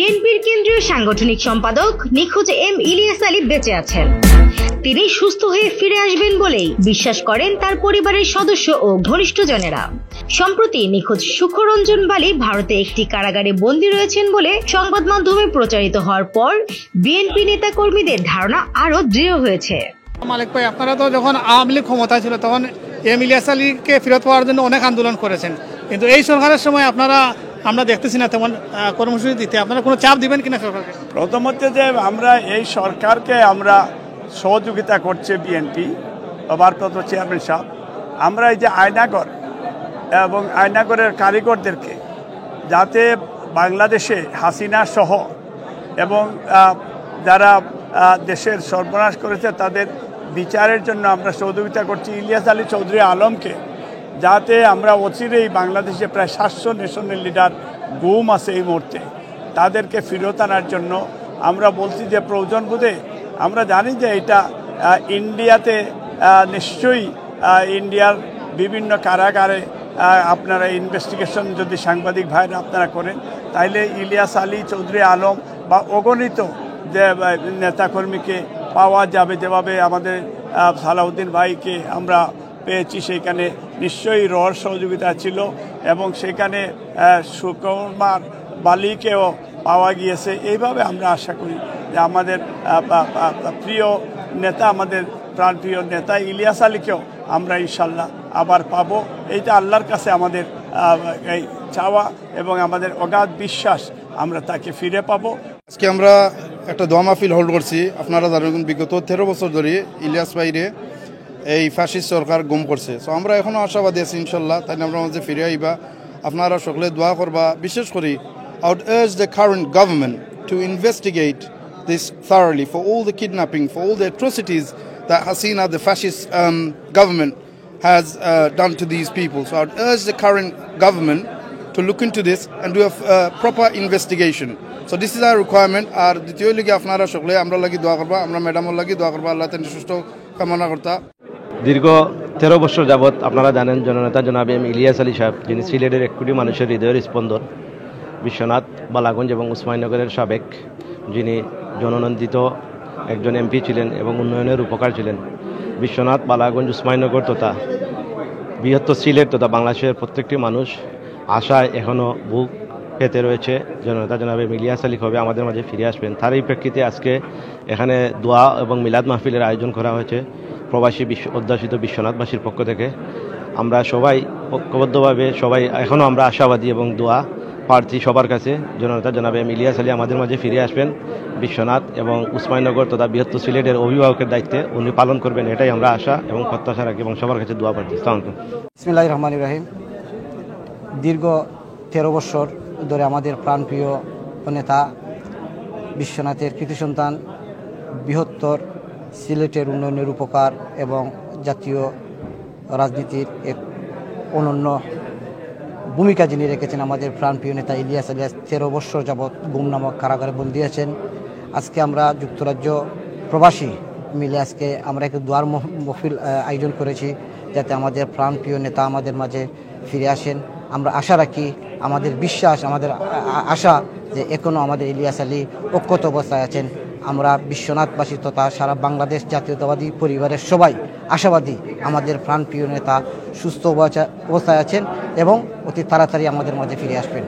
বিএনপির কেন্দ্রীয় সাংগঠনিক সম্পাদক নিখোঁজ এম ইলিয়াস আলী বেঁচে আছেন। তিনি সুস্থ হয়ে ফিরে আসবেন বলেই বিশ্বাস করেন তার পরিবারের সদস্য ও ঘনিষ্ঠজনেরা। সম্প্রতি নিখোঁজ সুখরঞ্জন বালী ভারতে একটি কারাগারে বন্দী রয়েছেন বলে সংবাদ মাধ্যমে প্রচারিত হওয়ার পর বিএনপি নেতা কর্মীদের ধারণা আরো দৃঢ় হয়েছে। মালিক ভাই, আপনারা তো যখন আওয়ামী লীগ ক্ষমতায় ছিল তখন এম ইলিয়াস আলীকে ফেরত পাওয়ার জন্য অনেক আন্দোলন করেছেন, কিন্তু এই সরকারের সময় আমরা দেখতেছি না তেমন কর্মসূচি দিতে। আপনারা কোনো চাপ দিবেন কিনা সরকারকে? প্রথমত যে আমরা এই সরকারকে আমরা সহযোগিতা করছে বিএনপি, ভারপ্রাপ্ত চেয়ারম্যান সাহেব। আমরা এই যে আয়নাগর এবং আয়নাগরের কারিগরদেরকে যাতে বাংলাদেশে হাসিনা সহ এবং যারা দেশের সর্বনাশ করেছে তাদের বিচারের জন্য আমরা সহযোগিতা করছি। ইলিয়াস আলী চৌধুরী আলমকে যাতে আমরা অচিরেই বাংলাদেশে প্রায় 700 ন্যাশনাল লিডার গুম আছে এই মুহূর্তে, তাদেরকে ফেরত আনার জন্য আমরা বলছি যে প্রয়োজন বোধে আমরা জানি যে এটা ইন্ডিয়াতে নিশ্চয়ই ইন্ডিয়ার বিভিন্ন কারাগারে আপনারা ইনভেস্টিগেশন যদি সাংবাদিক ভাইরা আপনারা করেন তাইলে ইলিয়াস আলী চৌধুরী আলম বা অগণিত যে নেতাকর্মীকে পাওয়া যাবে। যেভাবে আমাদের সালাউদ্দিন ভাইকে আমরা পেয়েছি, সেখানে নিশ্চয়ই রর সহযোগিতা ছিল এবং সেখানে সুকুমার বালিকেও পাওয়া গিয়েছে। এইভাবে আমরা আশা করি যে আমাদের প্রিয় নেতা, আমাদের প্রাণপ্রিয় নেতা ইলিয়াস আলীকেও আমরা ইনশাল্লাহ আবার পাবো। এইটা আল্লাহর কাছে আমাদের এই চাওয়া এবং আমাদের অগাধ বিশ্বাস আমরা তাকে ফিরে পাবো। আজকে আমরা একটা দোয়া মাহফিল হোল্ড করছি। আপনারা জানেন বিগত 13 বছর ধরে ইলিয়াস ভাইরে এই ফ্যাসিস্ট সরকার গুম করছে। সো আমরা এখনও আশাবাদী আছি ইনশাল্লাহ তাই আমরা মাঝে ফিরে আইবা। আপনারা সকলে দোয়া করবা। বিশেষ করে I would urge the current government to investigate this thoroughly for all the kidnapping, for all the atrocities that Hasina, the fascist government, has done to these people. So I would urge the current government to look into this and do a proper investigation. So this is our requirement. আর দ্বিতীয় লিগে আপনারা সকলে আমরা লাগি দোয়া করবা, আমরা ম্যাডামর লাগি দোয়া করবা, আল্লাহ তাআলা সুস্থ কামনা করতা। দীর্ঘ 13 বছর যাবৎ আপনারা জানেন জননেতা জনাব এম ইলিয়াস আলী সাহেব, যিনি সিলেটের 1 কোটি মানুষের হৃদয়ের স্পন্দন, বিশ্বনাথ, বালাগঞ্জ এবং উসমানীনগরের সাবেক, যিনি জননন্দিত একজন এমপি ছিলেন এবং উন্নয়নের উপকার ছিলেন। বিশ্বনাথ, বালাগঞ্জ, উসমানীনগর তথা বৃহত্তর সিলেট তথা বাংলাদেশের প্রত্যেকটি মানুষ আশায় এখনও বুক পেতে রয়েছে জননেতা জনাব এম ইলিয়াস আলী কবে আমাদের মাঝে ফিরে আসবেন। তার এই প্রেক্ষিতে আজকে এখানে দোয়া এবং মিলাদ মাহফিলের আয়োজন করা হয়েছে প্রবাসী অধ্যাসিত বিশ্বনাথবাসীর পক্ষ থেকে। আমরা সবাই ঐক্যবদ্ধভাবে সবাই এখনও আমরা আশাবাদী এবং দোয়া প্রার্থী সবার কাছে জননেতা জনাব এম ইলিয়াস আলী আমাদের মাঝে ফিরে আসবেন। বিশ্বনাথ এবং উসমানীনগর তথা বৃহত্তর সিলেটের অভিভাবকের দায়িত্বে উনি পালন করবেন, এটাই আমরা আশা এবং প্রত্যাশা রাখি এবং সবার কাছে দোয়া প্রার্থী। আসসালামু আলাইকুম। বিসমিল্লাহির রহমানির রহিম। দীর্ঘ 13 বছর ধরে আমাদের প্রাণপ্রিয় নেতা, বিশ্বনাথের কৃতি সন্তান, বৃহত্তর সিলেটের উন্নয়নের উপকার এবং জাতীয় রাজনীতির এক অনন্য ভূমিকা যিনি রেখেছেন আমাদের প্রাণপ্রিয় নেতা ইলিয়াস আলী 13 বছর যাবৎ গুম নামক কারাগারে বন্দী আছেন। আজকে আমরা যুক্তরাজ্য প্রবাসী মিলে আজকে আমরা একটু দোয়ার মাহফিল আয়োজন করেছি যাতে আমাদের প্রাণপ্রিয় নেতা আমাদের মাঝে ফিরে আসেন। আমরা আশা রাখি, আমাদের বিশ্বাস, আমাদের আশা যে এখনও আমাদের ইলিয়াস আলী অক্ষত অবস্থায় আছেন। আমরা বিশ্বনাথবাসী তথা সারা বাংলাদেশ জাতীয়তাবাদী পরিবারের সবাই আশাবাদী আমাদের প্রাণপ্রিয় নেতা সুস্থ অবস্থায় আছেন এবং অতি তাড়াতাড়ি আমাদের মাঝে ফিরে আসবেন।